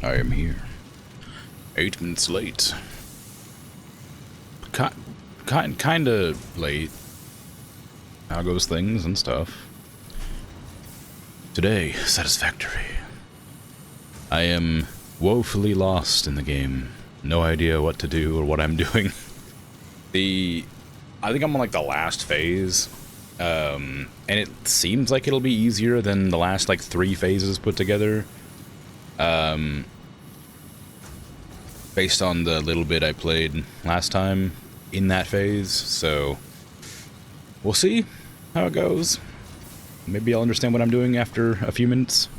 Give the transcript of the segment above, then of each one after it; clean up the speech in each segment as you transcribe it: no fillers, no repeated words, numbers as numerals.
I am here. 8 minutes late. Kinda late. How goes things and stuff. Today, Satisfactory. I am woefully lost in the game. No idea what to do or what I'm doing. I think I'm on like the last phase. And it seems like it'll be easier than the last like 3 phases put together. Based on the little bit I played last time in that phase, so we'll see how it goes. Maybe I'll understand what I'm doing after a few minutes.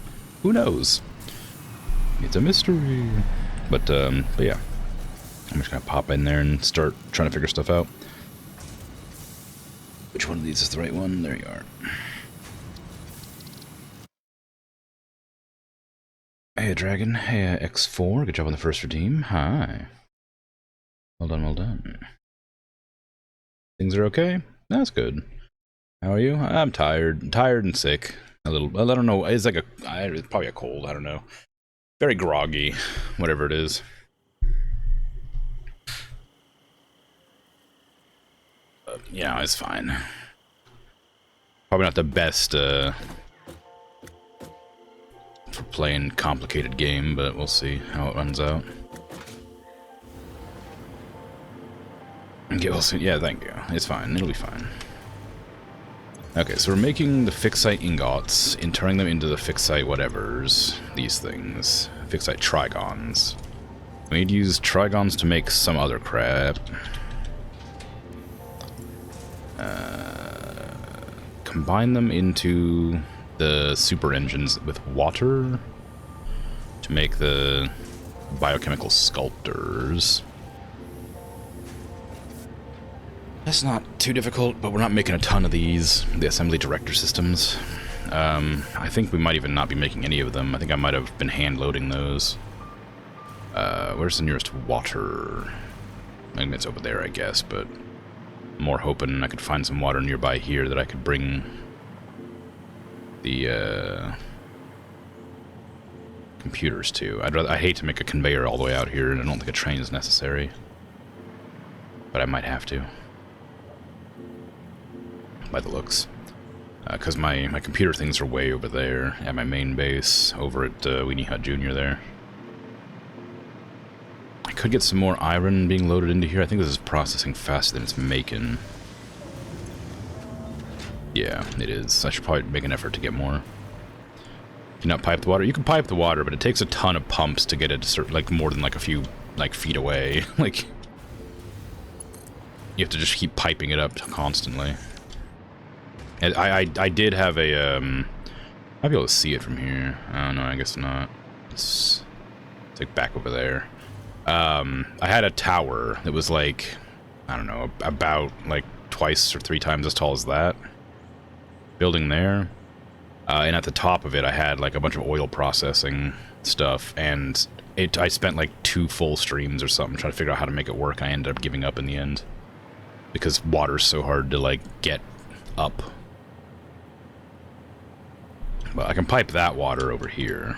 Who knows? It's a mystery. But yeah. I'm just gonna pop in there and start trying to figure stuff out. Which one of these is the right one? There you are. Hey, Dragon. Hey, X4. Good job on the first redeem. Hi. Well done, well done. Things are okay? That's good. How are you? I'm tired. Tired and sick. A little. I don't know. It's like it's probably a cold. I don't know. Very groggy. Whatever it is. Yeah, it's fine. Probably not the best for playing complicated game, but we'll see how it runs out. Okay, we'll see. Yeah, thank you. It's fine. It'll be fine. Okay, so we're making the fixite ingots and turning them into the fixite whatevers. These things. Fixite trigons. We need to use trigons to make some other crap. Combine them into the super engines with water to make the biochemical sculptors. That's not too difficult, but we're not making a ton of these, the assembly director systems. I think we might even not be making any of them. I think I might have been hand-loading those. Where's the nearest water? I think it's over there, I guess, but I'm more hoping I could find some water nearby here that I could bring the computers to. I hate to make a conveyor all the way out here, and I don't think a train is necessary. But I might have to. By the looks. Because my computer things are way over there at my main base, over at Weenie Hut Jr. there. I could get some more iron being loaded into here. I think this is processing faster than it's making. Yeah, it is. I should probably make an effort to get more. Can you not pipe the water? You can pipe the water, but it takes a ton of pumps to get it to like more than like a few like feet away. Like you have to just keep piping it up constantly. And I did have a I'll be able to see it from here. I don't know. I guess not. It's like back over there. I had a tower that was like, I don't know, about like twice or 3 times as tall as that. Building there. And at the top of it, I had like a bunch of oil processing stuff, and I spent like 2 full streams or something trying to figure out how to make it work. I ended up giving up in the end. Because water's so hard to like get up. But I can pipe that water over here.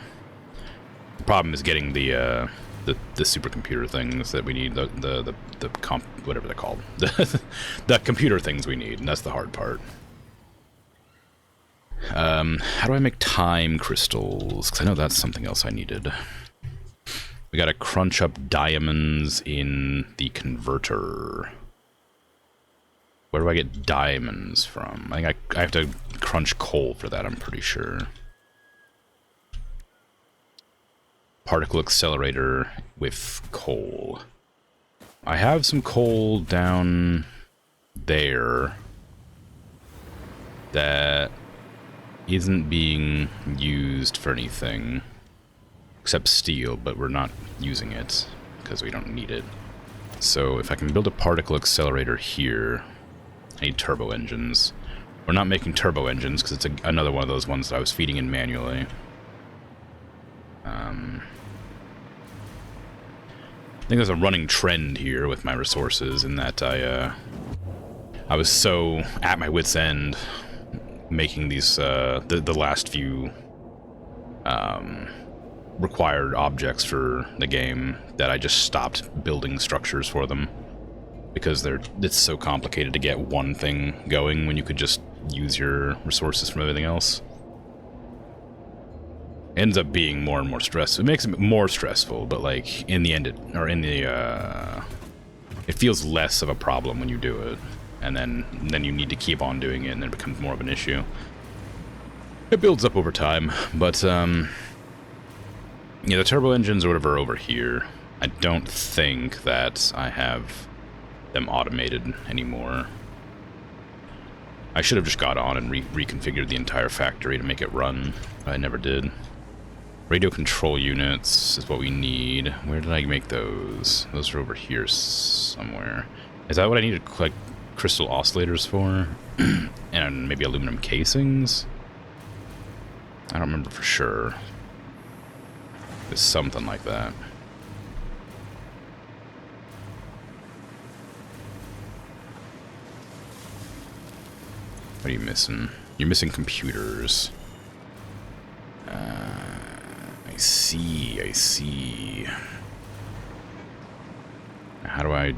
The problem is getting the supercomputer things that we need, the whatever they're called, the computer things we need, and that's the hard part. How do I make time crystals? Because I know that's something else I needed. We gotta crunch up diamonds in the converter. Where do I get diamonds from? I think I have to crunch coal for that, I'm pretty sure. Particle accelerator with coal. I have some coal down there that isn't being used for anything except steel, but we're not using it because we don't need it. So if I can build a particle accelerator here, I need turbo engines. We're not making turbo engines because it's another one of those ones that I was feeding in manually. I think there's a running trend here with my resources in that I was so at my wit's end making these the last few required objects for the game that I just stopped building structures for them. Because it's so complicated to get one thing going when you could just use your resources from everything else. Ends up being more and more stressful. It makes it more stressful, but like in the end, it feels less of a problem when you do it, and then you need to keep on doing it, and then it becomes more of an issue. It builds up over time, but yeah, the turbo engines or whatever are over here. I don't think that I have them automated anymore. I should have just got on and reconfigured the entire factory to make it run, but I never did. Radio control units is what we need. Where did I make those? Those are over here somewhere. Is that what I needed, like, crystal oscillators for? And maybe aluminum casings? I don't remember for sure. It's something like that. What are you missing? You're missing computers. I see. How do I...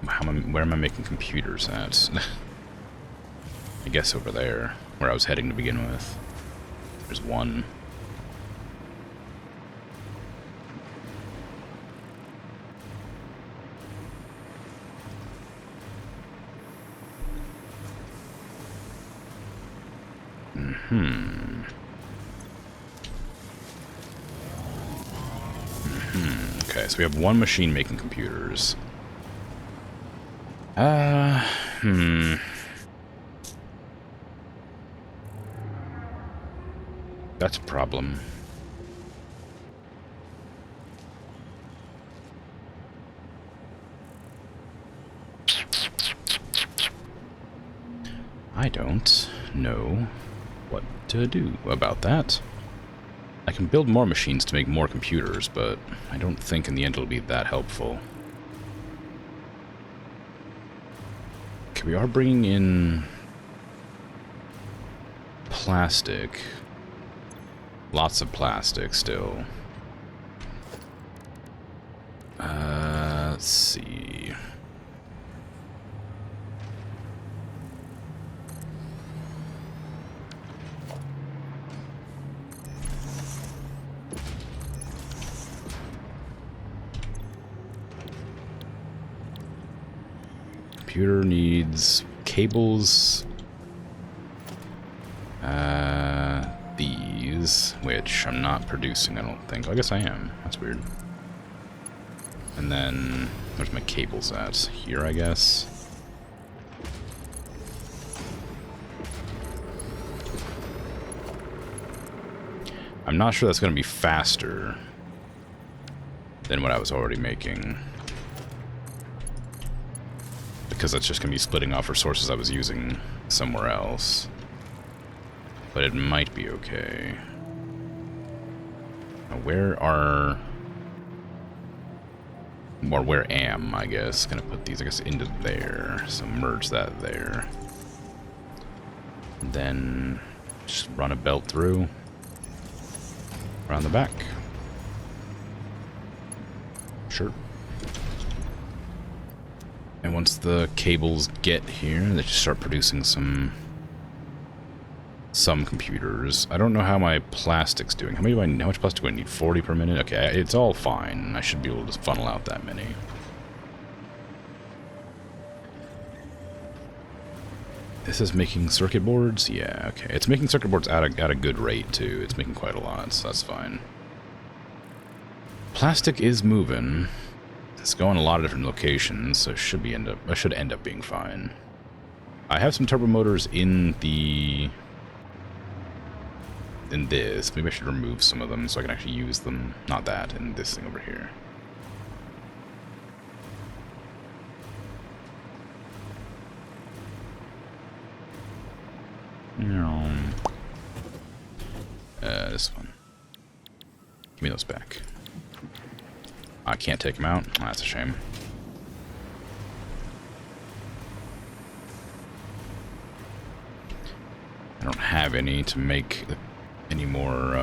where am I making computers at? I guess over there, where I was heading to begin with. There's one. Okay, so we have one machine making computers. That's a problem. I don't know what to do about that. I can build more machines to make more computers, but I don't think in the end it'll be that helpful. Okay, we are bringing in plastic. Lots of plastic still. Let's see. Computer needs cables. These, which I'm not producing, I don't think. I guess I am. That's weird. And then, where's my cables at? Here, I guess. I'm not sure that's going to be faster than what I was already making. Because that's just going to be splitting off resources I was using somewhere else. But it might be okay. Now where are... or where am, I guess. Gonna put these, I guess, into there. So merge that there. And then just run a belt through. Around the back. Sure. And once the cables get here, they just start producing some computers. I don't know how my plastic's doing. How much plastic do I need? 40 per minute? Okay, it's all fine. I should be able to funnel out that many. This is making circuit boards? Yeah, okay. It's making circuit boards at a good rate, too. It's making quite a lot, so that's fine. Plastic is moving. It's going a lot of different locations, so it should end up being fine. I have some turbo motors in this. Maybe I should remove some of them so I can actually use them. Not that, in this thing over here. This one. Give me those back. I can't take them out. Oh, that's a shame. I don't have any to make any more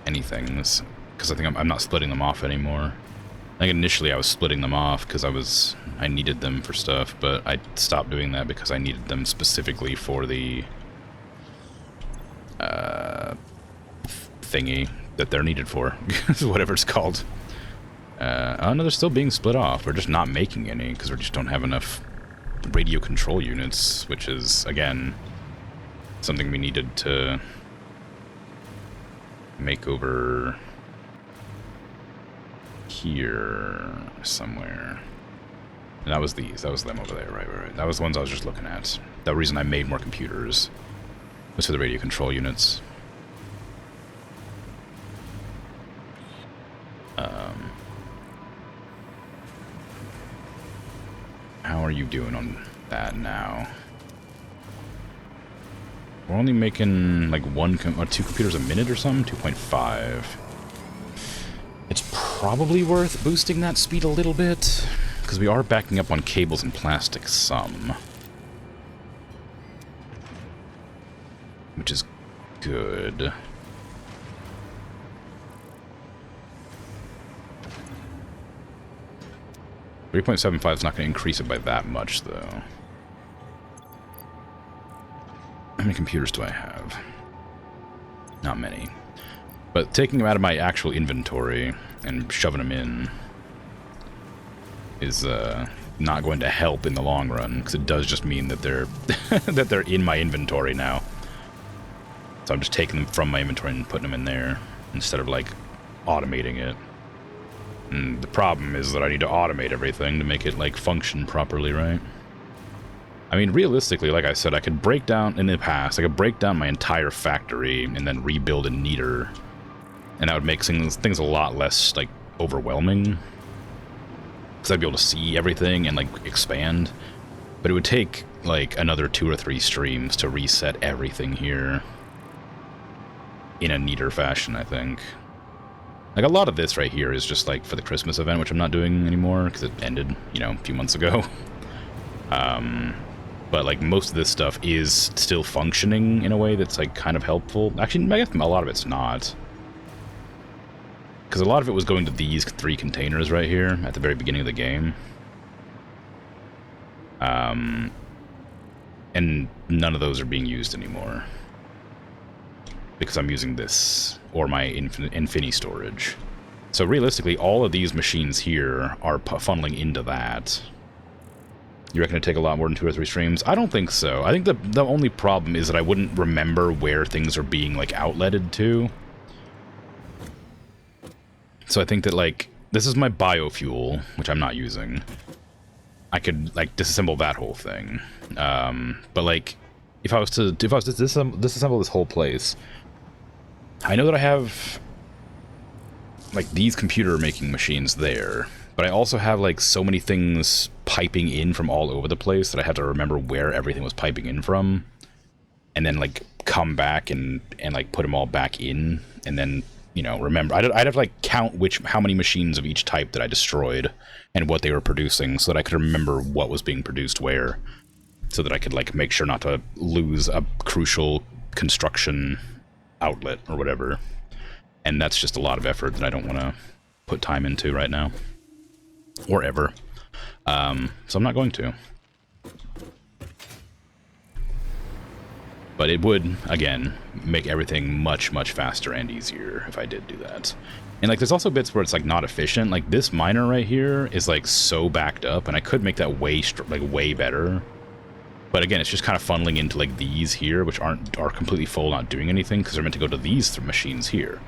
anythings, because I think I'm not splitting them off anymore. I think initially I was splitting them off because I needed them for stuff, but I stopped doing that because I needed them specifically for the thingy that they're needed for, whatever it's called. Oh no, they're still being split off. We're just not making any because we just don't have enough radio control units, which is, again, something we needed to make over here somewhere. And that was these. That was them over there. Right. That was the ones I was just looking at. The reason I made more computers was for the radio control units. How are you doing on that now? We're only making like 1 or 2 computers a minute or something? 2.5. It's probably worth boosting that speed a little bit, because we are backing up on cables and plastic some. Which is good. .75 is not going to increase it by that much, though. How many computers do I have? Not many. But taking them out of my actual inventory and shoving them in is not going to help in the long run, because it does just mean that they're that they're in my inventory now. So I'm just taking them from my inventory and putting them in there instead of like automating it. And the problem is that I need to automate everything to make it, like, function properly, right? I mean, realistically, like I said, I could break down, in the past, I could break down my entire factory and then rebuild it neater. And that would make things a lot less, like, overwhelming. Because I'd be able to see everything and, like, expand. But it would take, like, another 2 or 3 streams to reset everything here. In a neater fashion, I think. Like, a lot of this right here is just, like, for the Christmas event, which I'm not doing anymore, because it ended, you know, a few months ago. But, like, most of this stuff is still functioning in a way that's, like, kind of helpful. Actually, I guess a lot of it's not. Because a lot of it was going to these 3 containers right here at the very beginning of the game. And none of those are being used anymore. Because I'm using this, or my Infini storage. So realistically, all of these machines here are funneling into that. You reckon it'd take a lot more than 2 or 3 streams? I don't think so. I think the only problem is that I wouldn't remember where things are being, like, outletted to. So I think that, like, this is my biofuel, which I'm not using. I could, like, disassemble that whole thing. But, like, if I was to disassemble this whole place, I know that I have, like, these computer-making machines there, but I also have, like, so many things piping in from all over the place that I had to remember where everything was piping in from, and then, like, come back and like, put them all back in, and then, you know, remember. I'd have to, like, count how many machines of each type that I destroyed and what they were producing so that I could remember what was being produced where, so that I could, like, make sure not to lose a crucial construction outlet or whatever. And that's just a lot of effort that I don't want to put time into right now. Or ever. So I'm not going to. But it would, again, make everything much, much faster and easier if I did do that. And, like, there's also bits where it's, like, not efficient. Like, this miner right here is, like, so backed up, and I could make that way better. But again, it's just kind of funneling into, like, these here, which are completely full, not doing anything, because they're meant to go to these machines here.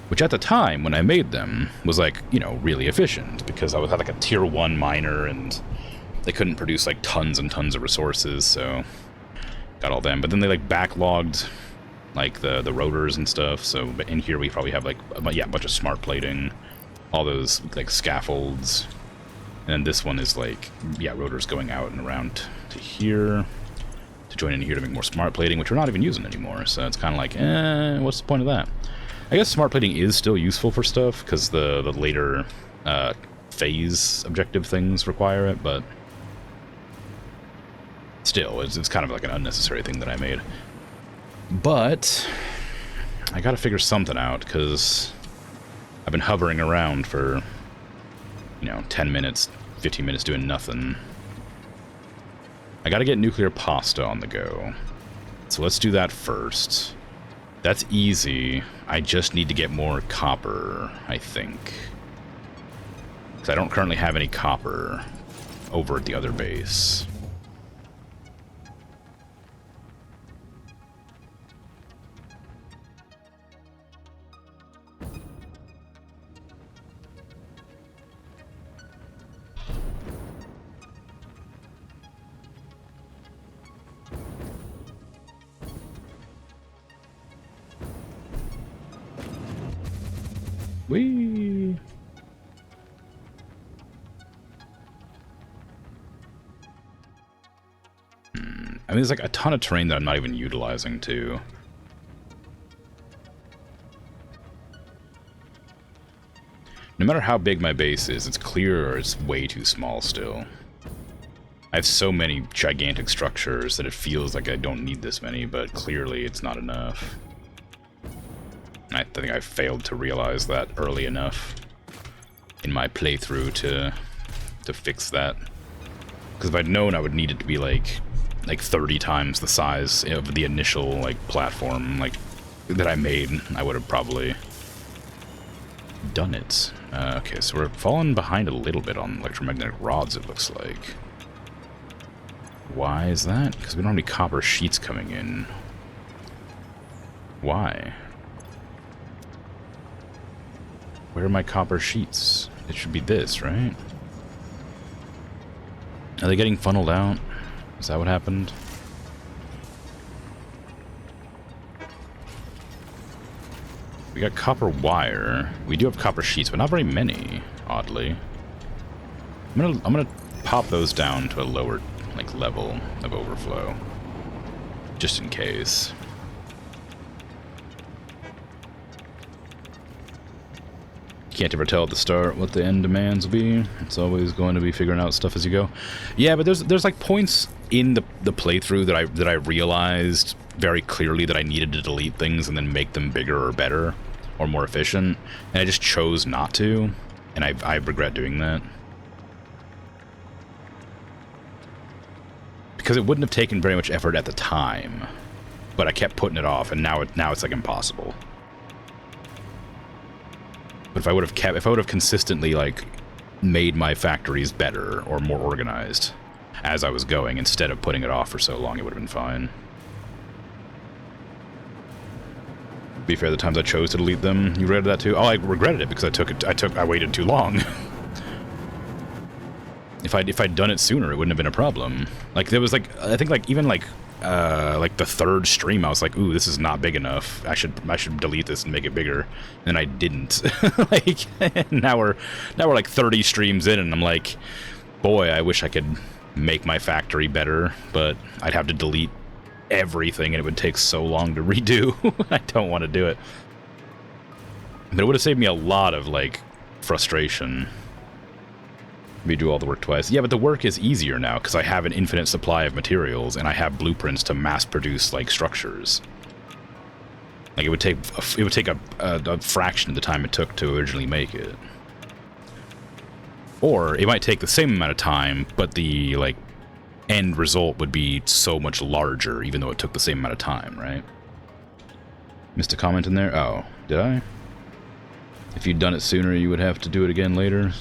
Which at the time, when I made them, was, like, you know, really efficient, because I had, like, a tier 1 miner, and they couldn't produce, like, tons and tons of resources, so got all them. But then they, like, backlogged, like, the rotors and stuff, so in here we probably have, like, a bunch of smart plating, all those, like, scaffolds. And then this one is, like, yeah, rotors going out and around to here, to join in here to make more smart plating, which we're not even using anymore, so it's kind of like, what's the point of that? I guess smart plating is still useful for stuff, because the later phase objective things require it, but still, it's kind of like an unnecessary thing that I made. But I gotta figure something out, because I've been hovering around for, 10 minutes, 15 minutes doing nothing. I gotta get nuclear pasta on the go. So let's do that first. That's easy. I just need to get more copper, I think. Because I don't currently have any copper over at the other base. Whee! I mean, there's like a ton of terrain that I'm not even utilizing, too. No matter how big my base is, it's clear or it's way too small still. I have so many gigantic structures that it feels like I don't need this many, but clearly it's not enough. I think I failed to realize that early enough in my playthrough to fix that. Because if I'd known I would need it to be like 30 times the size of the initial platform that I made, I would have probably done it. Okay, so we're falling behind a little bit on electromagnetic rods, it looks like. Why is that? Because we don't have any copper sheets coming in. Why? Where are my copper sheets? It should be this, right? Are they getting funneled out? Is that what happened? We got copper wire. We do have copper sheets, but not very many, oddly. I'm gonna pop those down to a lower level of overflow. Just in case. Can't ever tell at the start what the end demands will be. It's always going to be figuring out stuff as you go. Yeah, but there's points in the playthrough that I realized very clearly that I needed to delete things and then make them bigger or better or more efficient, and I just chose not to, and I regret doing that. Because it wouldn't have taken very much effort at the time, but I kept putting it off, and now it's impossible. But if I would have consistently made my factories better or more organized as I was going instead of putting it off for so long, it would have been fine. To be fair, the times I chose to delete them, you regretted that too? Oh, I regretted it because I waited too long. If I'd done it sooner, it wouldn't have been a problem. There was I think even the third stream, I was like, ooh, this is not big enough. I should delete this and make it bigger. And I didn't. Now we're 30 streams in, and I'm like, boy, I wish I could make my factory better, but I'd have to delete everything, and it would take so long to redo. I don't want to do it. But it would have saved me a lot of frustration. Redo all the work twice. Yeah, but the work is easier now because I have an infinite supply of materials and I have blueprints to mass produce structures. It would take a fraction of the time it took to originally make it. Or it might take the same amount of time, but the end result would be so much larger, even though it took the same amount of time, right? Missed a comment in there? Oh, did I? If you'd done it sooner, you would have to do it again later.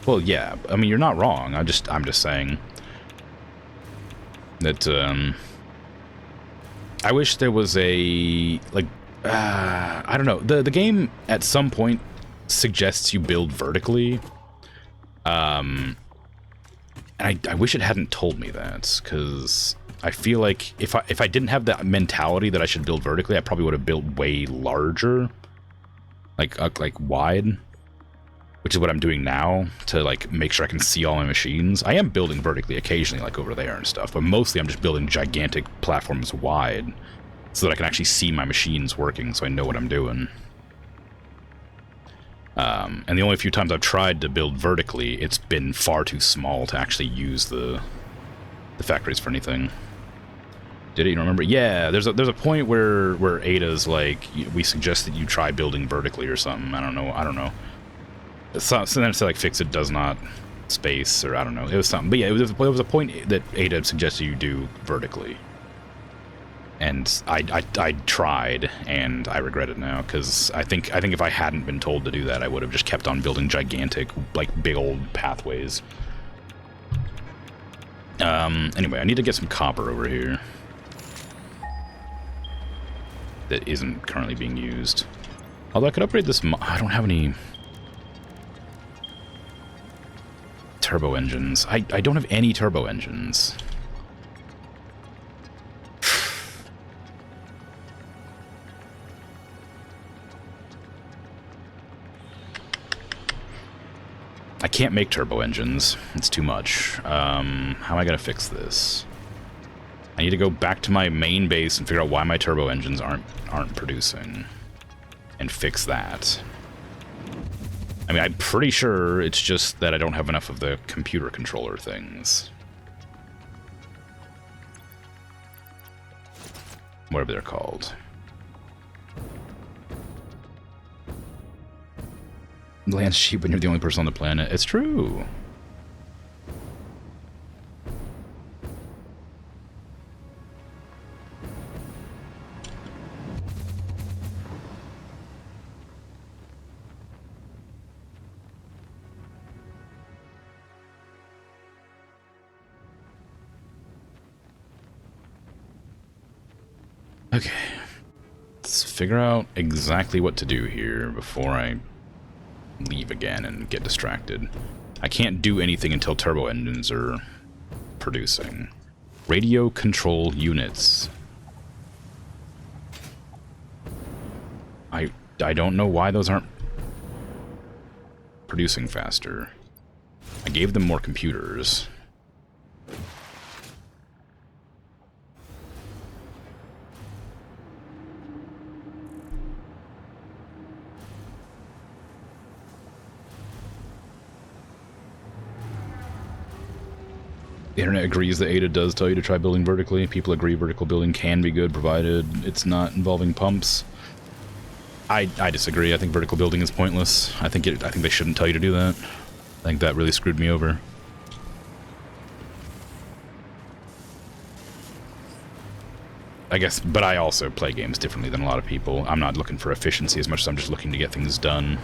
Well, yeah. I mean, you're not wrong. I'm just saying that I wish there was I don't know. The game at some point suggests you build vertically. And I wish it hadn't told me that, because I feel like if I didn't have that mentality that I should build vertically, I probably would have built way larger, like wide, which is what I'm doing now to make sure I can see all my machines. I am building vertically occasionally, over there and stuff, but mostly I'm just building gigantic platforms wide so that I can actually see my machines working, so I know what I'm doing. And the only few times I've tried to build vertically, it's been far too small to actually use the factories for anything. Did it? You don't remember? Yeah, there's a point where Ada's like, we suggest that you try building vertically or something. I don't know. So then it's like fix it does not space, or I don't know. It was something. But yeah, it was a point that Ada suggested you do vertically. And I tried, and I regret it now, because I think if I hadn't been told to do that, I would have just kept on building gigantic, like, big old pathways. Anyway, I need to get some copper over here that isn't currently being used. Although I could upgrade this. I don't have any turbo engines. I don't have any turbo engines. I can't make turbo engines. It's too much. How am I gonna fix this? I need to go back to my main base and figure out why my turbo engines aren't producing, and fix that. I mean, I'm pretty sure it's just that I don't have enough of the computer controller things. Whatever they're called. Land sheep when you're the only person on the planet. It's true. Okay. Let's figure out exactly what to do here before I leave again and get distracted. I can't do anything until turbo engines are producing. Radio control units. I don't know why those aren't producing faster. I gave them more computers. The internet agrees that Ada does tell you to try building vertically. People agree vertical building can be good, provided it's not involving pumps. I disagree. I think vertical building is pointless. I think they shouldn't tell you to do that. I think that really screwed me over. I guess, but I also play games differently than a lot of people. I'm not looking for efficiency as much as I'm just looking to get things done.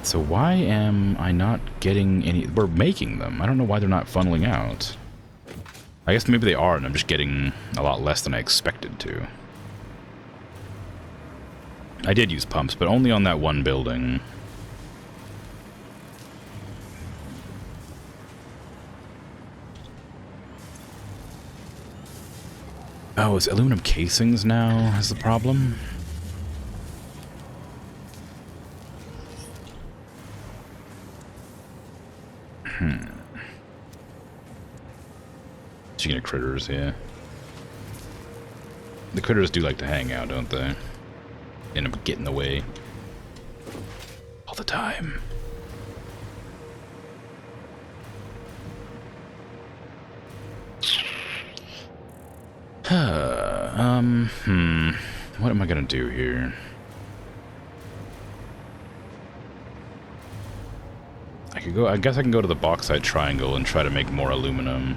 So why am I not getting any... We're making them. I don't know why they're not funneling out. I guess maybe they are, and I'm just getting a lot less than I expected to. I did use pumps, but only on that one building. Oh, it's aluminum casings now is the problem? Speaking of critters, yeah. The critters do like to hang out, don't they? End up getting in the way. All the time. What am I gonna do here? I guess I can go to the bauxite triangle and try to make more aluminum.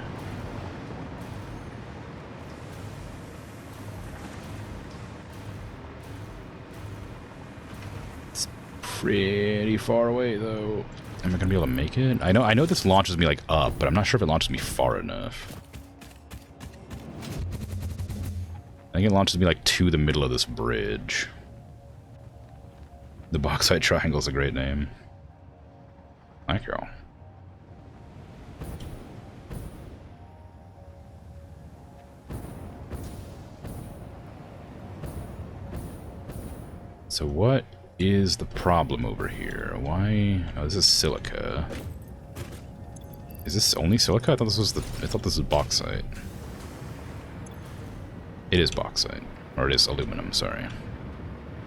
It's pretty far away though. Am I gonna be able to make it? I know this launches me like up, but I'm not sure if it launches me far enough. I think it launches me like to the middle of this bridge. The bauxite triangle is a great name. Thank you. So what is the problem over here? Why? Oh, this is silica. Is this only silica? I thought this was bauxite. It is bauxite. Or it is aluminum, sorry.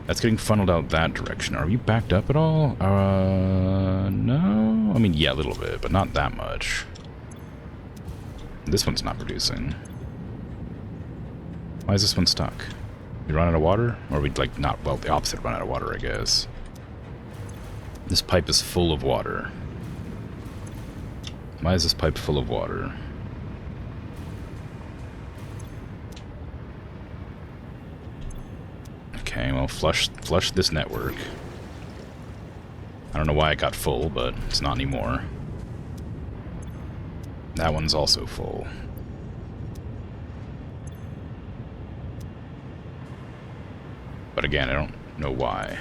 That's getting funneled out that direction. Are we backed up at all? No? I mean, yeah, a little bit, but not that much. This one's not producing. Why is this one stuck? We run out of water? Or we'd like not, well, the opposite, run out of water, I guess. This pipe is full of water. Why is this pipe full of water? Okay, well, flush this network. I don't know why it got full, but it's not anymore. That one's also full. But again, I don't know why.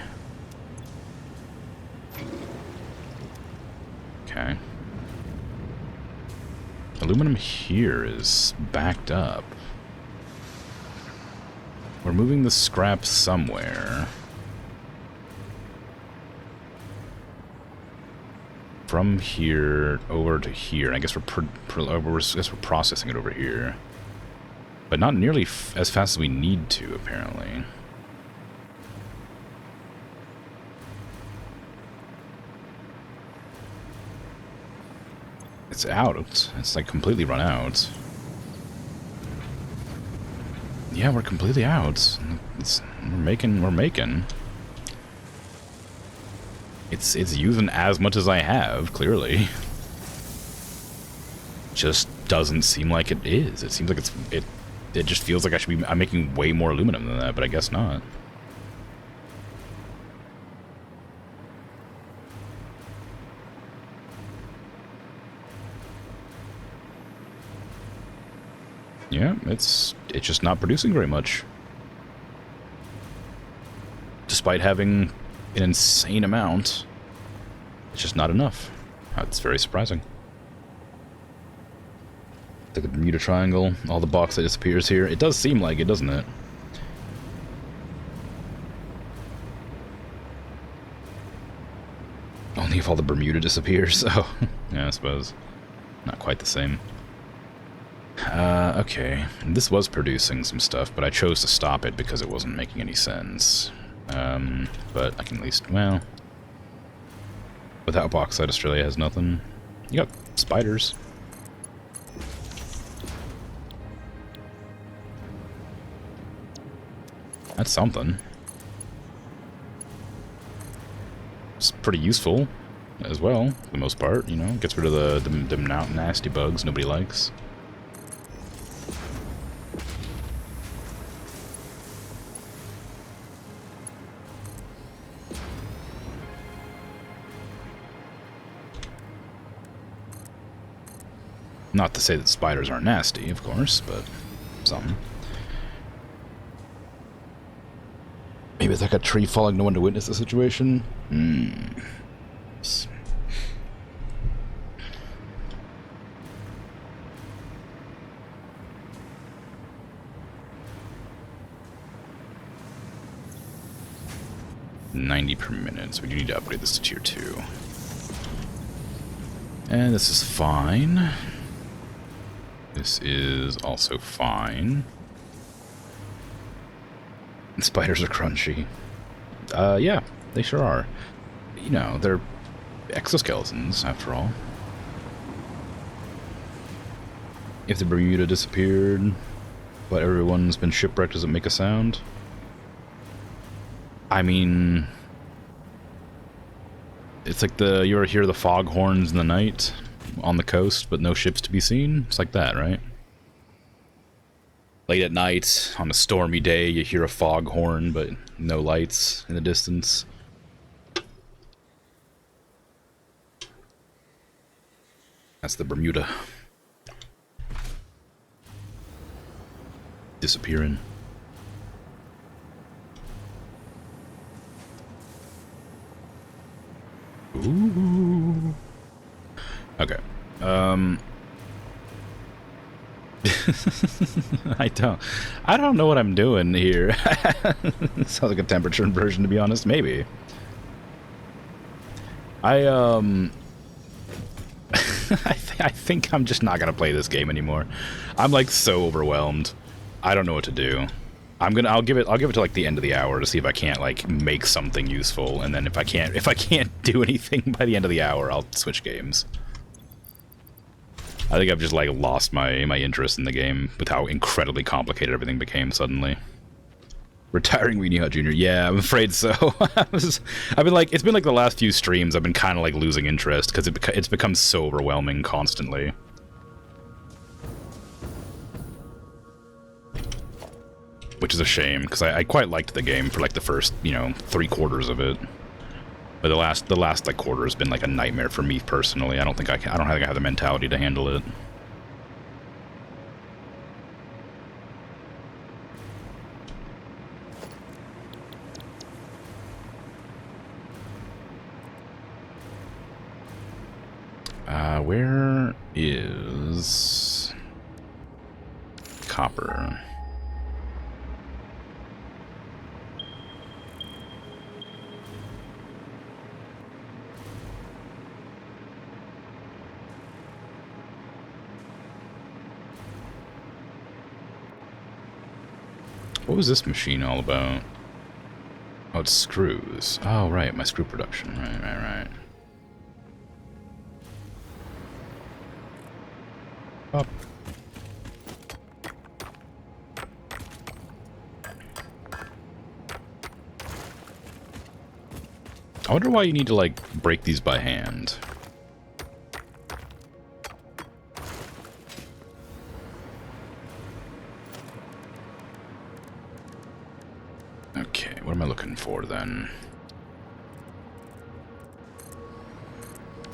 Okay. Aluminum here is backed up. We're moving the scrap somewhere. From here over to here. I guess we're processing it over here. But not nearly as fast as we need to, apparently. It's out. It's like completely run out. Yeah, we're completely out. We're making. It's using as much as I have, clearly. Just doesn't seem like it is. It seems like it just feels like I'm making way more aluminum than that, but I guess not. Yeah, it's just not producing very much. Despite having an insane amount, it's just not enough. That's very surprising. Look at the Bermuda Triangle, all the bauxite disappears here. It does seem like it, doesn't it? Only if all the Bermuda disappears. Oh, yeah, I suppose. Not quite the same. Okay. This was producing some stuff, but I chose to stop it because it wasn't making any sense. But I can at least, well... Without bauxite, Australia has nothing. You got spiders. That's something. It's pretty useful as well, for the most part, you know? Gets rid of the nasty bugs nobody likes. Not to say that spiders aren't nasty, of course, but something. Maybe it's like a tree falling, no one to witness the situation? 90 per minute, so we do need to upgrade this to tier 2. And this is fine. This is also fine. The spiders are crunchy. Yeah, they sure are. You know, they're exoskeletons, after all. If the Bermuda disappeared, but everyone's been shipwrecked, does it make a sound? I mean... It's like you ever hear the foghorns in the night on the coast, but no ships to be seen? It's like that, right? Late at night, on a stormy day, you hear a foghorn, but no lights in the distance. That's the Bermuda. Disappearing. Ooh. Okay. I don't know what I'm doing here. Sounds like a temperature inversion, to be honest. Maybe. I think I'm just not gonna play this game anymore. I'm like so overwhelmed. I don't know what to do. I'll give it to like the end of the hour to see if I can't like make something useful, and then if I can't do anything by the end of the hour, I'll switch games. I think I've just like lost my interest in the game with how incredibly complicated everything became suddenly. Retiring Weenie Hut Jr. Yeah, I'm afraid so. I've been like, it's been like the last few streams I've been kind of like losing interest because it's become so overwhelming constantly. Which is a shame because I quite liked the game for like the first, you know, 3/4 of it. But the last like quarter has been like a nightmare for me personally. I don't think I don't think I have the mentality to handle it. Where is copper? What was this machine all about? Oh, it's screws. Oh, right, my screw production. Right. Up. I wonder why you need to, like, break these by hand. Okay, what am I looking for, then?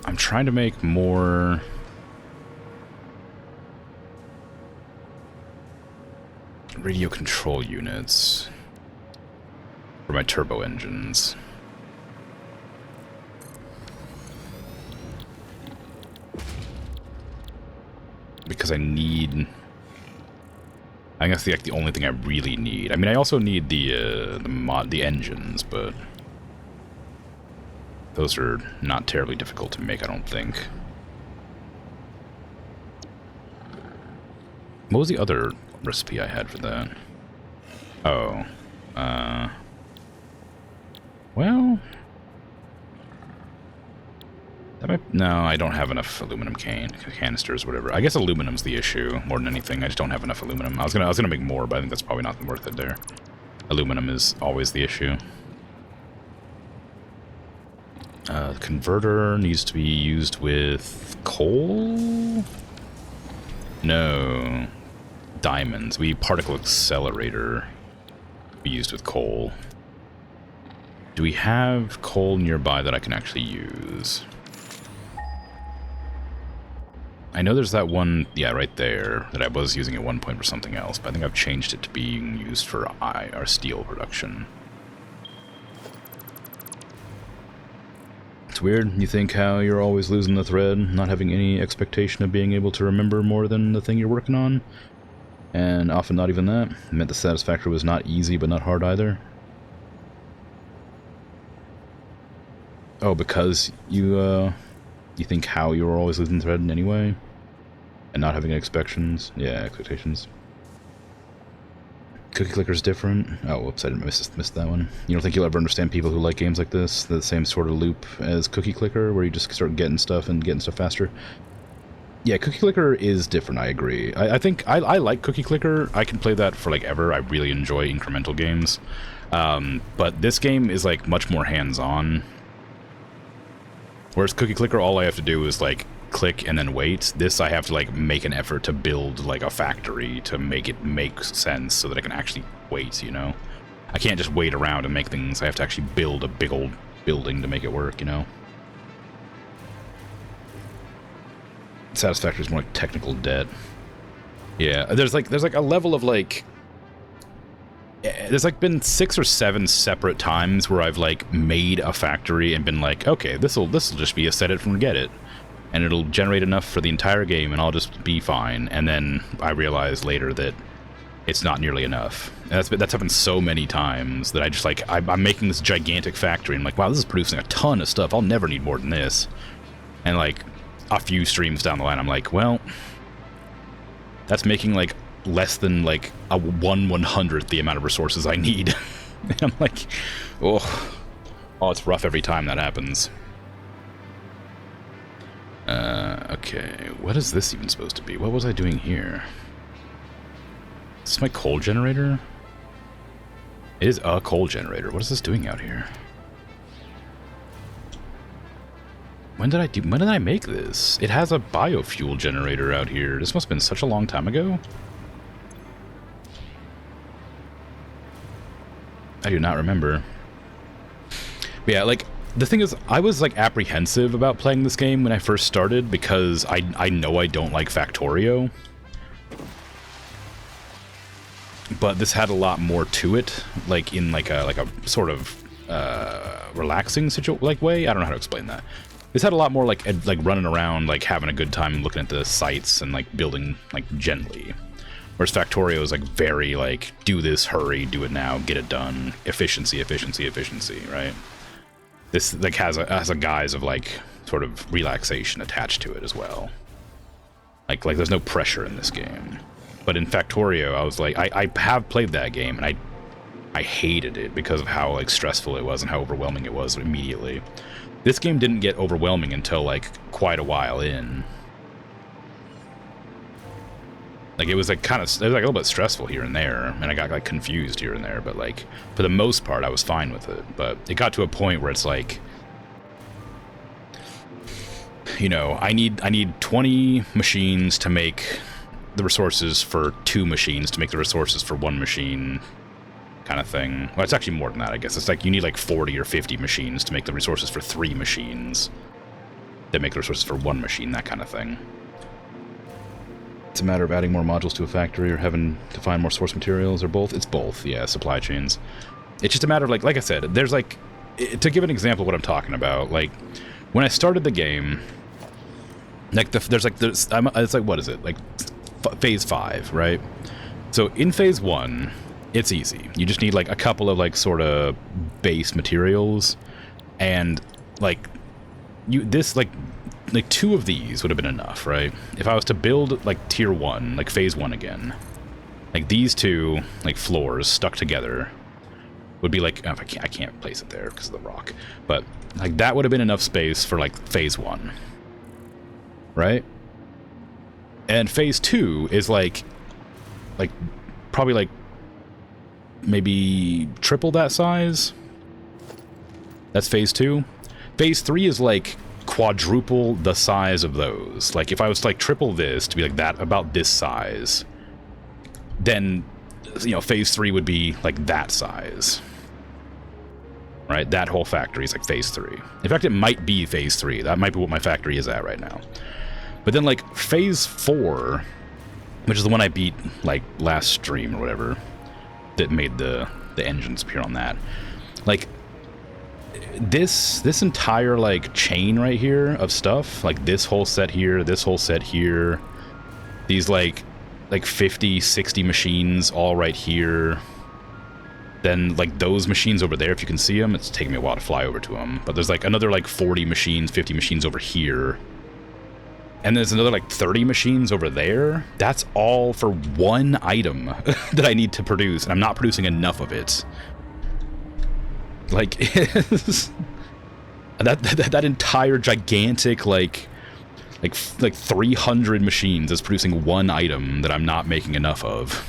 I'm trying to make more... radio control units for my turbo engines. Because I need... I think that's the only thing I really need. I mean, I also need the engines, but those are not terribly difficult to make, I don't think. What was the other recipe I had for that? Oh, well, that might, no, I don't have enough aluminum canisters, or whatever. I guess aluminum's the issue more than anything. I just don't have enough aluminum. I was gonna make more, but I think that's probably not worth it there. Aluminum is always the issue. The converter needs to be used with coal? No. Diamonds. Particle accelerator be used with coal. Do we have coal nearby that I can actually use? I know there's that one, yeah, right there, that I was using at one point for something else, but I think I've changed it to being used for our steel production. It's weird. You think how you're always losing the thread, not having any expectation of being able to remember more than the thing you're working on, and often not even that. It meant the Satisfactory was not easy, but not hard either. Oh, because you think how you were always losing the thread in any way? And not having expectations? Yeah, expectations. Cookie Clicker's different. Oh, whoops, I missed that one. You don't think you'll ever understand people who like games like this? The same sort of loop as Cookie Clicker, where you just start getting stuff faster? Yeah, Cookie Clicker is different, I agree. I think I like Cookie Clicker. I can play that for like ever. I really enjoy incremental games. But this game is like much more hands-on. Whereas Cookie Clicker, all I have to do is like click and then wait. This, I have to like make an effort to build like a factory to make it make sense so that I can actually wait, you know? I can't just wait around and make things. I have to actually build a big old building to make it work, you know? Satisfactory is more like technical debt. Yeah, there's like a level of like... There's like been 6 or 7 separate times where I've like made a factory and been like, okay, this'll just be a set it and forget it, and it'll generate enough for the entire game and I'll just be fine. And then I realize later that it's not nearly enough. And that's happened so many times that I just like I'm making this gigantic factory and I'm like, wow, this is producing a ton of stuff. I'll never need more than this. And like a few streams down the line, I'm like, well, that's making like less than like a 1/100th the amount of resources I need. And I'm like, oh, it's rough every time that happens. Okay, what is this even supposed to be? What was I doing here? Is this my coal generator? It is a coal generator. What is this doing out here? When did I make this? It has a biofuel generator out here. This must have been such a long time ago. I do not remember. But yeah, like, the thing is, I was, like, apprehensive about playing this game when I first started because I know I don't like Factorio. But this had a lot more to it, like, in, like a sort of, relaxing way. I don't know how to explain that. This had a lot more, like running around, like, having a good time looking at the sites and, like, building, like, gently. Whereas Factorio is, like, very, like, do this, hurry, do it now, get it done. Efficiency, efficiency, efficiency, right? This, like, has a guise of, like, sort of relaxation attached to it as well. Like there's no pressure in this game. But in Factorio, I was like, I have played that game, and I hated it because of how, like, stressful it was and how overwhelming it was immediately. This game didn't get overwhelming until, like, quite a while in. Like, it was, like, it was, like, a little bit stressful here and there, and I got, like, confused here and there, but, like, for the most part, I was fine with it. But it got to a point where it's, like, you know, I need 20 machines to make the resources for 2 machines to make the resources for 1 machine, kind of thing. Well, it's actually more than that, I guess. It's like you need like 40 or 50 machines to make the resources for 3 machines that make the resources for 1 machine, that kind of thing. It's a matter of adding more modules to a factory or having to find more source materials, or both. It's both, yeah, supply chains. It's just a matter of, like I said, there's, like, to give an example of what I'm talking about, like, when I started the game, like, it's like, what is it, like, phase 5, right? So in phase 1, it's easy. You just need, like, a couple of, like, sort of base materials, and, like, like 2 of these would have been enough, right? If I was to build, like, tier 1, like, phase 1 again, like, these 2, like, floors stuck together would be, like, oh, I can't place it there because of the rock, but, like, that would have been enough space for, like, phase 1, right? And phase 2 is, like, probably, like, maybe triple that size. That's phase 2. Phase 3 is, like, quadruple the size of those. Like, if I was to, like, triple this to be, like, that, about this size, then, you know, phase 3 would be, like, that size. Right? That whole factory is, like, phase 3. In fact, it might be phase 3. That might be what my factory is at right now. But then, like, phase 4, which is the one I beat, like, last stream or whatever, that made the engines appear on that. Like, this entire, like, chain right here of stuff, like this whole set here, this whole set here, these, like 50, 60 machines all right here, then, like, those machines over there, if you can see them, it's taking me a while to fly over to them, but there's, like, another, like, 40 machines, 50 machines over here, and there's another, like, 30 machines over there. That's all for 1 item that I need to produce, and I'm not producing enough of it. Like, that entire gigantic, like 300 machines is producing 1 item that I'm not making enough of.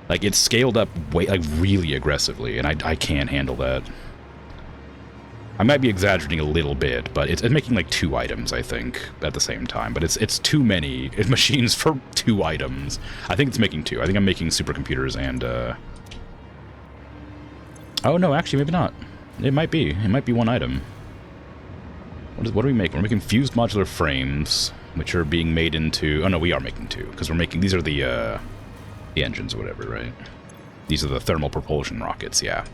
Like, it's scaled up way, like, really aggressively, and I can't handle that. I might be exaggerating a little bit, but it's making, like, 2 items, I think, at the same time. But it's too many machines for 2 items. I think it's making 2. I think I'm making supercomputers and, oh, no, actually, maybe not. It might be. It might be 1 item. What are we making? We're making fused modular frames, which are being made into... Oh, no, we are making 2, because we're making... These are the engines or whatever, right? These are the thermal propulsion rockets, yeah.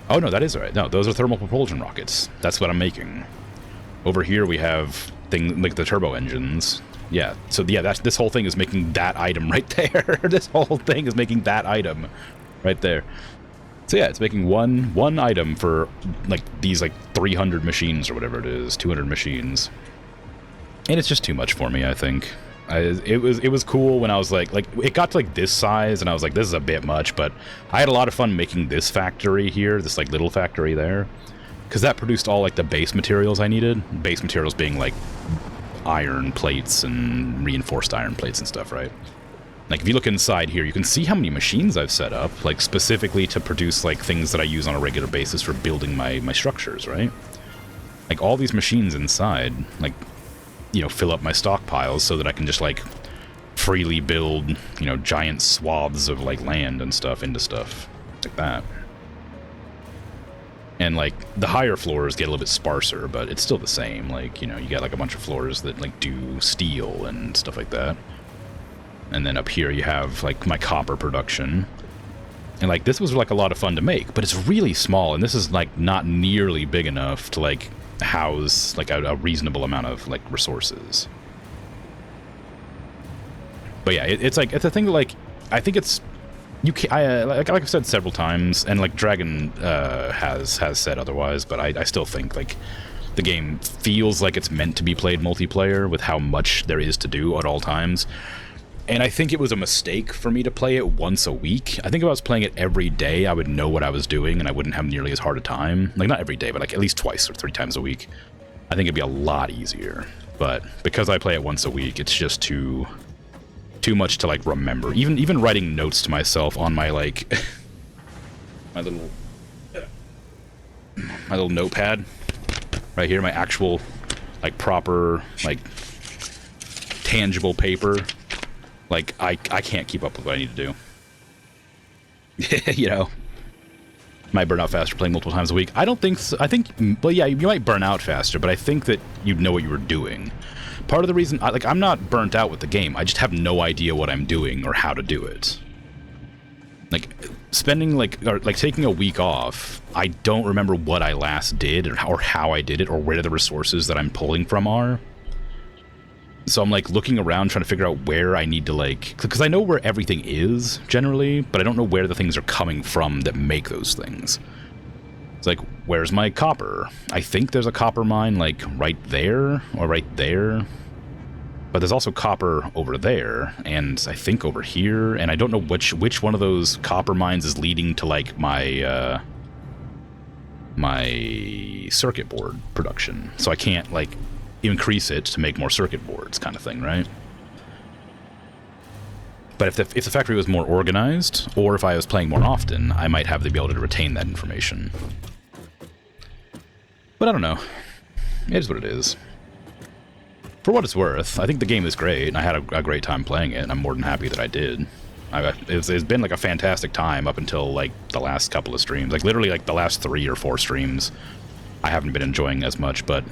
Oh, no, that is right. No, those are thermal propulsion rockets. That's what I'm making. Over here, we have things like the turbo engines. Yeah, so, yeah, this whole thing is making that item right there. This whole thing is making that item right there. So yeah, it's making one item for, like, these, like, 300 machines or whatever it is, 200 machines. And it's just too much for me, I think. It was cool when I was like, it got to, like, this size, and I was like, this is a bit much, but I had a lot of fun making this factory here, this, like, little factory there, because that produced all, like, the base materials I needed. Base materials being, like, iron plates and reinforced iron plates and stuff, right? Like, if you look inside here, you can see how many machines I've set up, like, specifically to produce, like, things that I use on a regular basis for building my structures, right? Like, all these machines inside, like, you know, fill up my stockpiles so that I can just, like, freely build, you know, giant swaths of, like, land and stuff into stuff like that. And, like, the higher floors get a little bit sparser, but it's still the same. Like, you know, you got, like, a bunch of floors that, like, do steel and stuff like that. And then up here you have, like, my copper production. And, like, this was, like, a lot of fun to make, but it's really small, and this is, like, not nearly big enough to, like, house, like, a reasonable amount of, like, resources. But yeah, it's like, it's a thing that, like, I think it's, you can, like I've said several times, and, like, Dragon has said otherwise, but I still think, like, the game feels like it's meant to be played multiplayer with how much there is to do at all times. And I think it was a mistake for me to play it once a week. I think if I was playing it every day, I would know what I was doing, and I wouldn't have nearly as hard a time. Like, not every day, but, like, at least twice or 3 times a week. I think it'd be a lot easier. But because I play it once a week, it's just too much to, like, remember. Even writing notes to myself on my, like, my little notepad right here, my actual, like, proper, like, tangible paper. Like, I can't keep up with what I need to do. You know? Might burn out faster playing multiple times a week. I don't think so. I think, well, yeah, you might burn out faster, but I think that you'd know what you were doing. Part of the reason, like, I'm not burnt out with the game. I just have no idea what I'm doing or how to do it. Like, spending, like, or, like, taking a week off, I don't remember what I last did or how I did it or where the resources that I'm pulling from are. So I'm, like, looking around trying to figure out where I need to, like... Because I know where everything is, generally, but I don't know where the things are coming from that make those things. It's like, where's my copper? I think there's a copper mine, like, right there, or right there. But there's also copper over there, and I think over here, and I don't know which one of those copper mines is leading to, like, my, my circuit board production. So I can't, like, increase it to make more circuit boards, kind of thing, right? But if the factory was more organized, or if I was playing more often, I might have the ability to retain that information. But I don't know. It is what it is. For what it's worth, I think the game is great, and I had a great time playing it, and I'm more than happy that I did. It's been, like, a fantastic time up until, like, the last couple of streams. Like, literally, like, the last 3 or 4 streams, I haven't been enjoying as much, but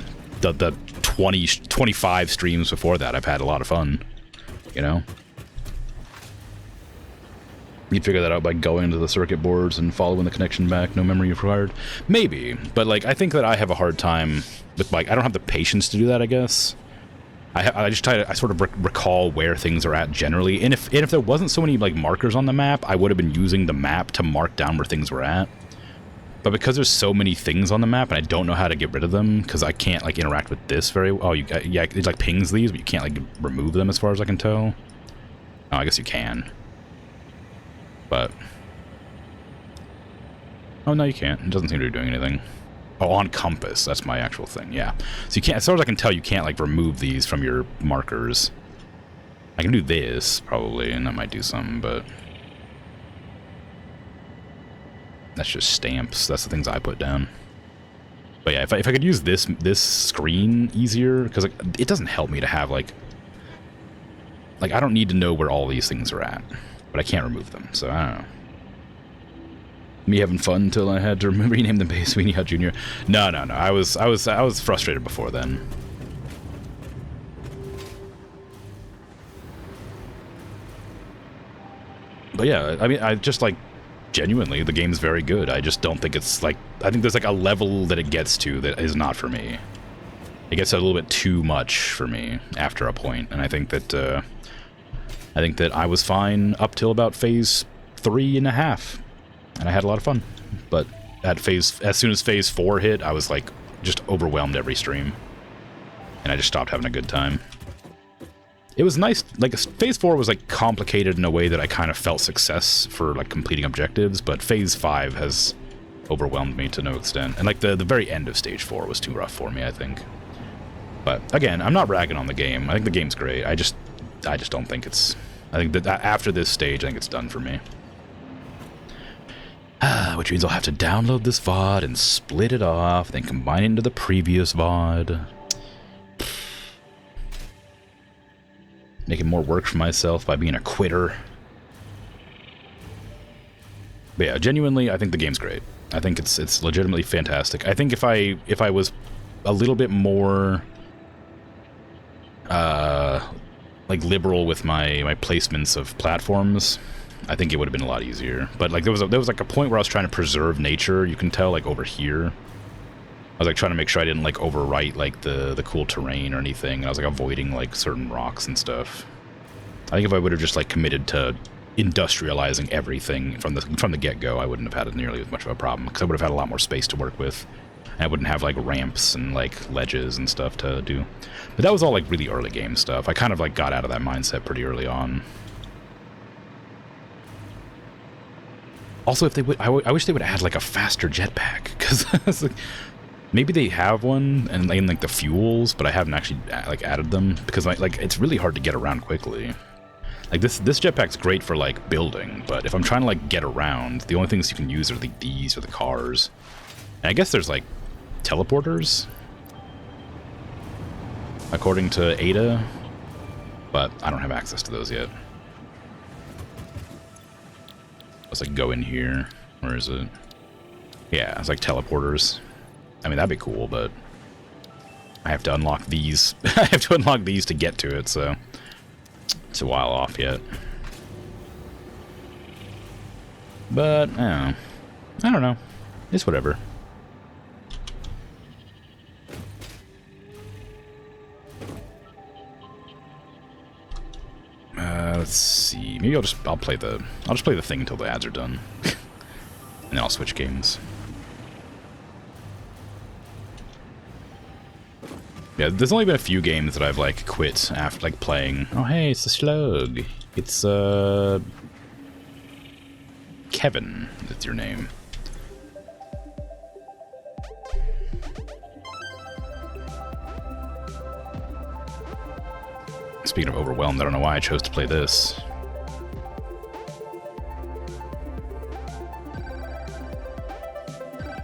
the 25 streams before that, I've had a lot of fun, you know? You'd figure that out by going to the circuit boards and following the connection back, no memory required. Maybe, but, like, I think that I have a hard time with, like, I don't have the patience to do that, I guess. I just try to, I sort of recall where things are at generally, and if there wasn't so many, like, markers on the map, I would have been using the map to mark down where things were at. But because there's so many things on the map, and I don't know how to get rid of them, because I can't, like, interact with this very well. Oh, yeah, it, like, pings these, but you can't, like, remove them as far as I can tell. Oh, I guess you can. But... oh, no, you can't. It doesn't seem to be doing anything. Oh, on compass. That's my actual thing, yeah. So you can't, as far as I can tell, you can't, like, remove these from your markers. I can do this, probably, and that might do something, but... that's just stamps. That's the things I put down. But yeah, if I could use this screen easier, because, like, it doesn't help me to have, like, I don't need to know where all these things are at, but I can't remove them, so I don't know. Me having fun until I had to rename the base Weenie Hut Jr. No. I was frustrated before then. But yeah, I mean, I just, like, genuinely, the game's very good. I just don't think it's, like, I think there's, like, a level that it gets to that is not for me. It gets a little bit too much for me after a point, and I think that I was fine up till about phase 3.5, and I had a lot of fun. But as soon as phase 4 hit, I was, like, just overwhelmed every stream, and I just stopped having a good time. It was nice, like, phase 4 was, like, complicated in a way that I kind of felt success for, like, completing objectives, but phase 5 has overwhelmed me to no extent. And, like, the very end of stage 4 was too rough for me, I think. But again, I'm not ragging on the game. I think the game's great. I just don't think it's... I think that after this stage, I think it's done for me. Which means I'll have to download this VOD and split it off, then combine it into the previous VOD. Making more work for myself by being a quitter. But yeah, genuinely, I think the game's great. I think it's legitimately fantastic. I think if I was a little bit more like liberal with my placements of platforms, I think it would have been a lot easier. But like there was like a point where I was trying to preserve nature. You can tell like over here. I was like trying to make sure I didn't like overwrite like the cool terrain or anything. And I was like avoiding like certain rocks and stuff. I think if I would have just like committed to industrializing everything from the get-go, I wouldn't have had nearly as much of a problem, because I would have had a lot more space to work with. I wouldn't have like ramps and like ledges and stuff to do. But that was all like really early game stuff. I kind of like got out of that mindset pretty early on. Also, if they would, I wish they would add like a faster jetpack, because like, maybe they have one and in like the fuels, but I haven't actually like added them, because like it's really hard to get around quickly. Like this jetpack's great for like building, but if I'm trying to like get around, the only things you can use are like these or the cars. And I guess there's like teleporters, according to Ada, but I don't have access to those yet. Let's like go in here. Where is it? Yeah, it's like teleporters. I mean, that'd be cool, but I have to unlock these. I have to unlock these to get to it, so it's a while off yet. But I don't know. It's whatever. Let's see. Maybe I'll just play the thing until the ads are done, and then I'll switch games. Yeah, there's only been a few games that I've like quit after like playing. Oh hey, it's a slug. It's Kevin. That's your name. Speaking of overwhelmed, I don't know why I chose to play this.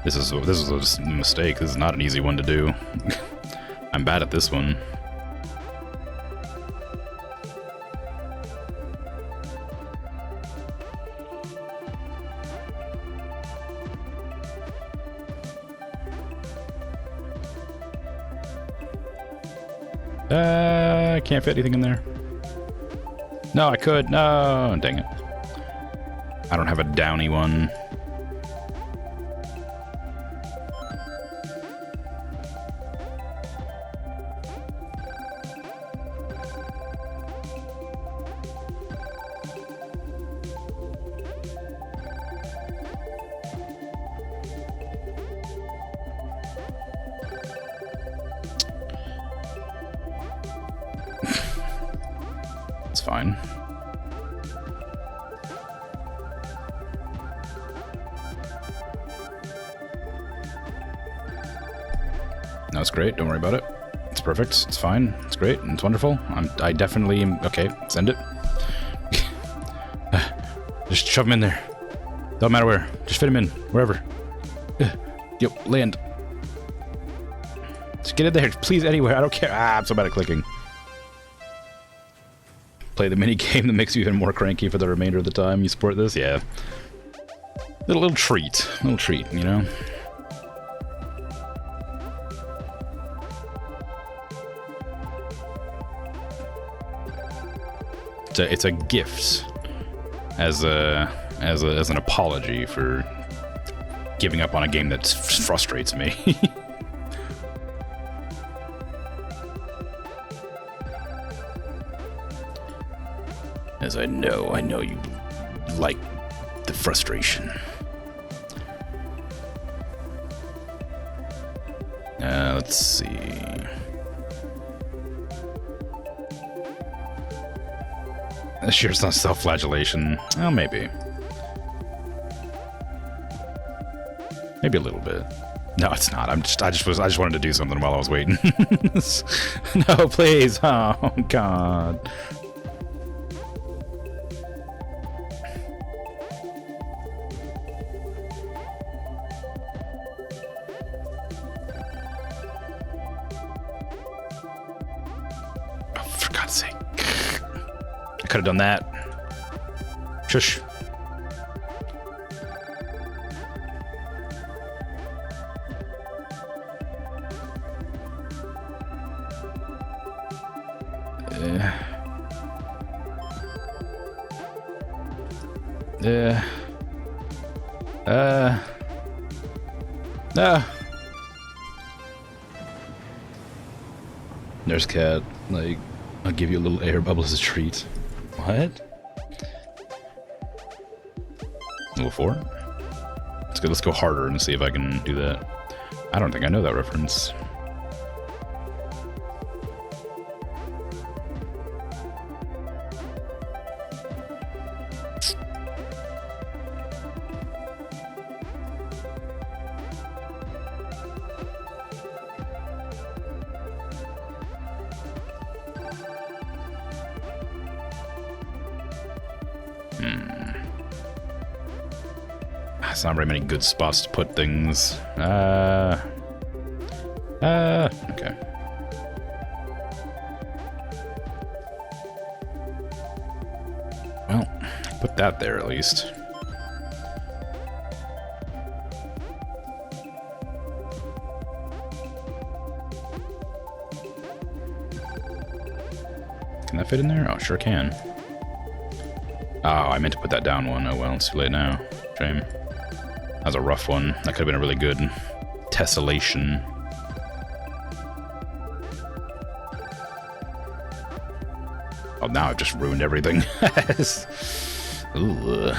This is just a mistake. This is not an easy one to do. I'm bad at this one. I can't fit anything in there. No, I could. No, dang it. I don't have a downy one. Fine. No, it's great. Don't worry about it. It's perfect. It's fine. It's great. It's wonderful. I definitely am. Okay, send it. Just shove him in there. Don't matter where. Just fit him in. Wherever. Yep, land. Just get in there. Please, anywhere. I don't care. I'm so bad at clicking. Play the mini game that makes you even more cranky for the remainder of the time you support this? Yeah. Little treat. Little treat, you know? It's a gift as an apology for giving up on a game that frustrates me. As I know you like the frustration. Let's see. Sure, it's not self-flagellation. Oh, maybe. Maybe a little bit. No, it's not. I just wanted to do something while I was waiting. No, please. Oh God. Oh, for God's sake. I could have done that. Shush. Nurse cat, like, I'll give you a little air bubble as a treat. What? Level 4? Let's go harder and see if I can do that. I don't think I know that reference. There's not very many good spots to put things. Okay. Well, put that there at least. Can that fit in there? Oh, sure can. Oh, I meant to put that down one. Oh well, it's too late now. Shame. That was a rough one. That could have been a really good tessellation. Oh, now I've just ruined everything. Ooh.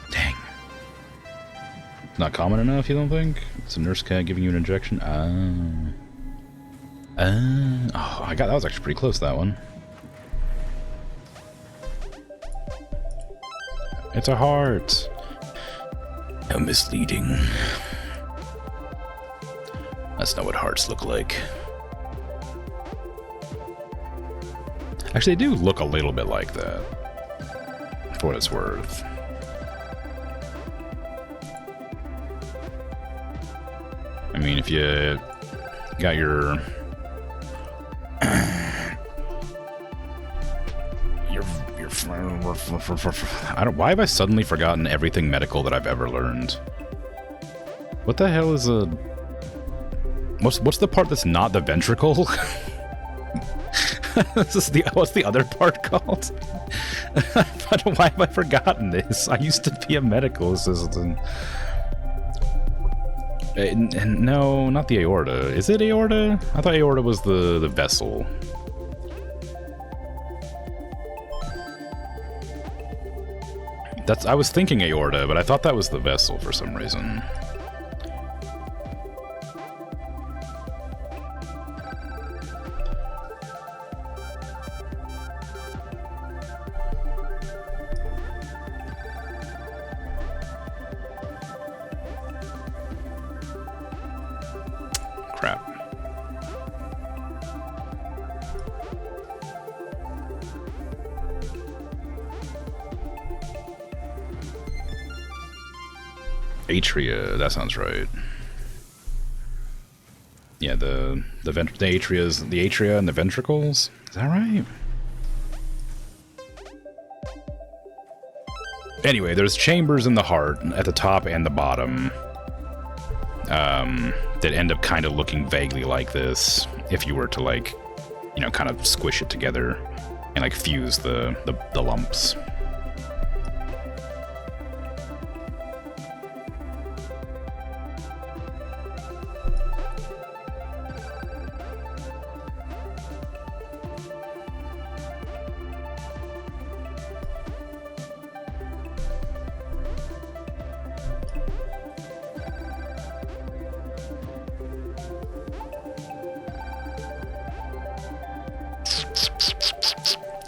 Dang. Not common enough, you don't think? It's a nurse cat giving you an injection? Oh, that was actually pretty close, that one. It's a heart. How misleading. That's not what hearts look like. Actually, they do look a little bit like that. For what it's worth. I mean, if you got your why have I suddenly forgotten everything medical that I've ever learned? What the hell is a... What's the part that's not the ventricle? What's the other part called? Why have I forgotten this? I used to be a medical assistant. No, not the aorta. Is it aorta? I thought aorta was the vessel. I was thinking aorta, but I thought that was the vessel for some reason. Crap. Atria, that sounds right. Yeah, the atria and the ventricles. Is that right? Anyway, there's chambers in the heart at the top and the bottom that end up kind of looking vaguely like this if you were to, like, you know, kind of squish it together and like fuse the lumps.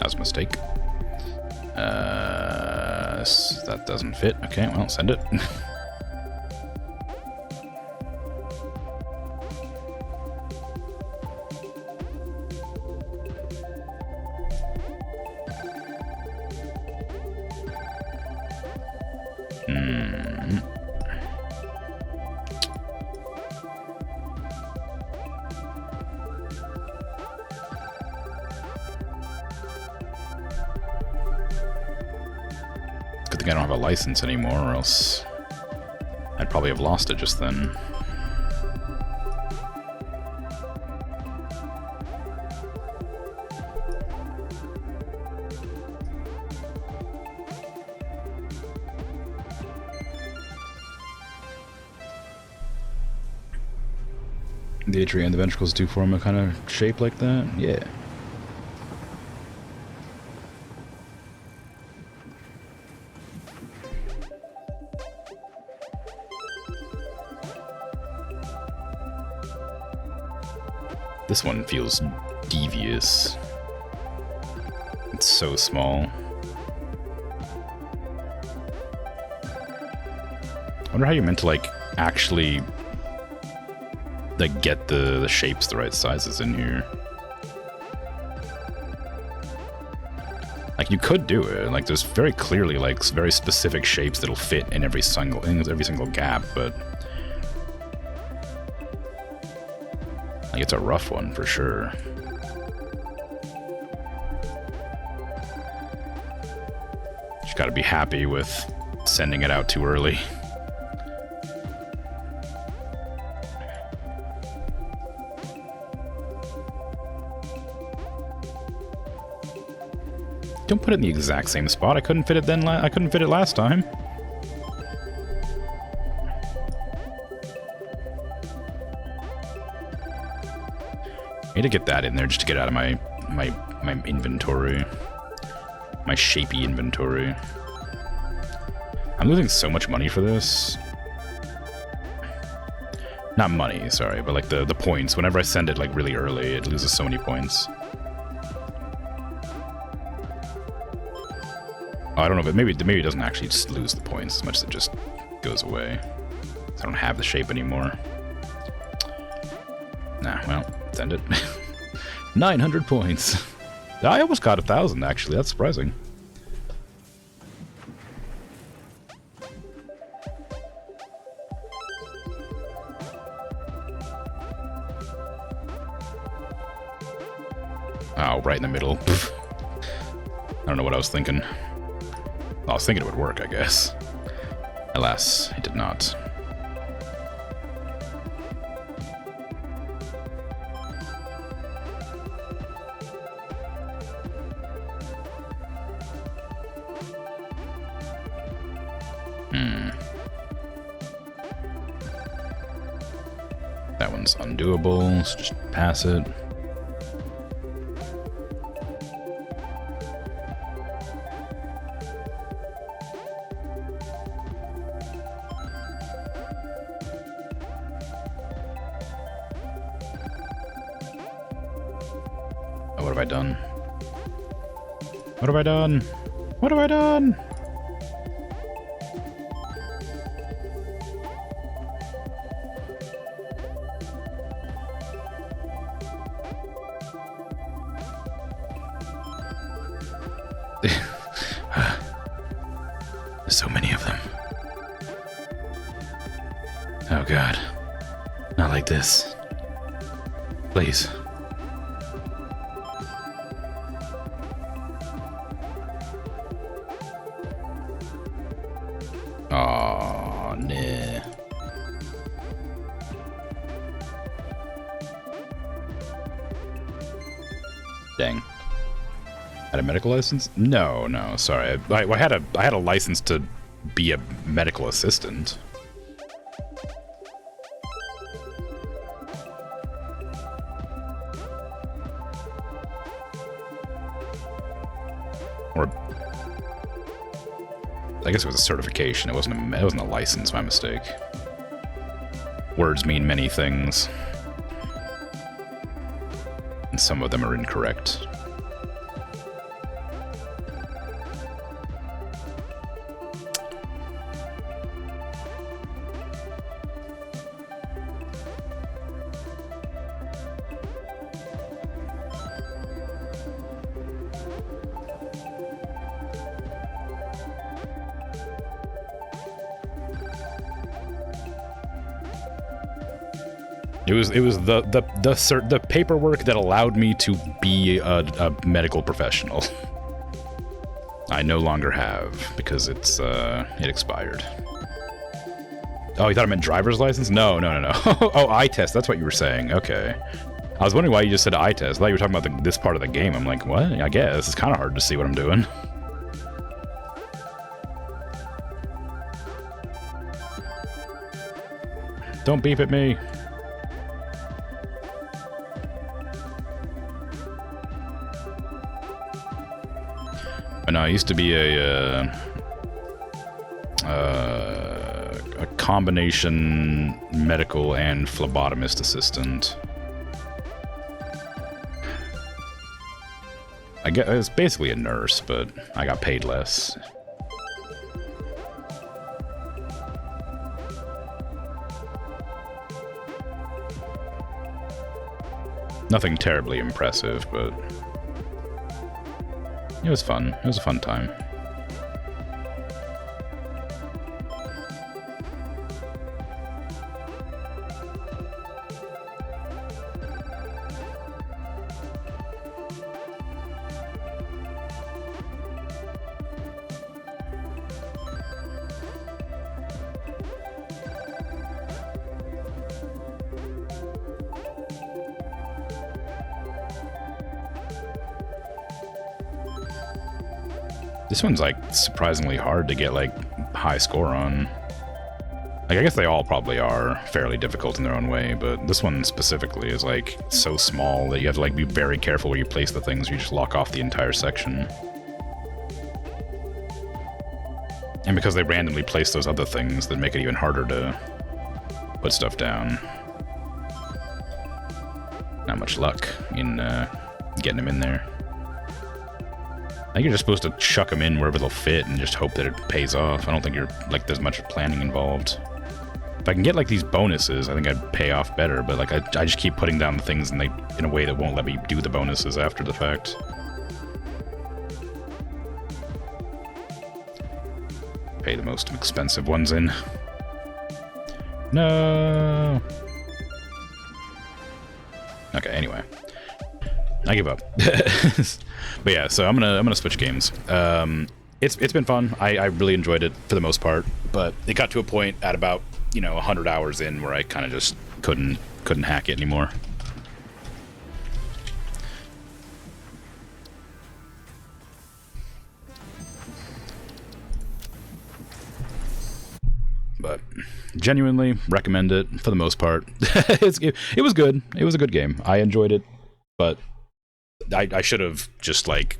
was a mistake. That doesn't fit. Okay, well, send it. Good thing I don't have a license anymore, or else I'd probably have lost it just then. The atria and the ventricles do form a kind of shape like that? Yeah. This one feels devious. It's so small. I wonder how you're meant to, like, actually, like, get the shapes the right sizes in here. Like, you could do it. Like, there's very clearly, like, very specific shapes that'll fit in every single gap, but like, it's a rough one for sure. Just gotta be happy with sending it out too early. Don't put it in the exact same spot. I couldn't fit it then. I couldn't fit it last time. I need to get that in there just to get out of my inventory, my shapey inventory. I'm losing so much money for this. Not money, sorry, but like the points. Whenever I send it like really early, it loses so many points. I don't know, but maybe it doesn't actually just lose the points as much as it just goes away. I don't have the shape anymore. Nah, well, send it. 900 points. I almost got 1,000, actually. That's surprising. Oh, right in the middle. Pfft. I don't know what I was thinking. I was thinking it would work, I guess. Alas, it did not. That one's undoable, so just pass it. What have I done? What have I done? What have I done? There's so many of them. Oh God. Not like this. Please. Oh, nah. Dang. Had a medical license? No, sorry. I had a license to be a medical assistant. Or I guess it was a certification. It wasn't a license. My mistake. Words mean many things, and some of them are incorrect. It was the paperwork that allowed me to be a medical professional. I no longer have, because it expired. Oh, you thought I meant driver's license? No. Oh, eye test. That's what you were saying. Okay. I was wondering why you just said eye test. I thought you were talking about this part of the game. I'm like, what? I guess. It's kind of hard to see what I'm doing. Don't beep at me. But no, I used to be a combination medical and phlebotomist assistant. I guess it's basically a nurse, but I got paid less. Nothing terribly impressive, but it was fun. It was a fun time. This one's, like, surprisingly hard to get, like, high score on. Like, I guess they all probably are fairly difficult in their own way, but this one specifically is, like, so small that you have to, like, be very careful where you place the things, or you just lock off the entire section. And because they randomly place those other things, that make it even harder to put stuff down. Not much luck in getting them in there. I think you're just supposed to chuck them in wherever they'll fit and just hope that it pays off. I don't think there's much planning involved. If I can get, like, these bonuses, I think I'd pay off better, but, like, I just keep putting down the things in a way that won't let me do the bonuses after the fact. Pay the most expensive ones in. No! Okay, anyway. I give up. But yeah, so I'm gonna switch games. It's been fun. I really enjoyed it for the most part, but it got to a point at about 100 hours in where I kind of just couldn't hack it anymore. But genuinely recommend it for the most part. It was good. It was a good game. I enjoyed it, but I should have just, like,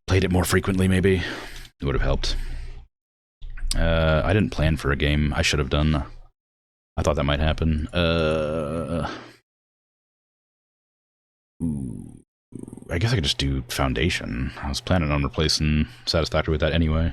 played it more frequently, maybe. It would have helped. I didn't plan for a game. I should have done. I thought that might happen. I guess I could just do Foundation. I was planning on replacing Satisfactory with that anyway.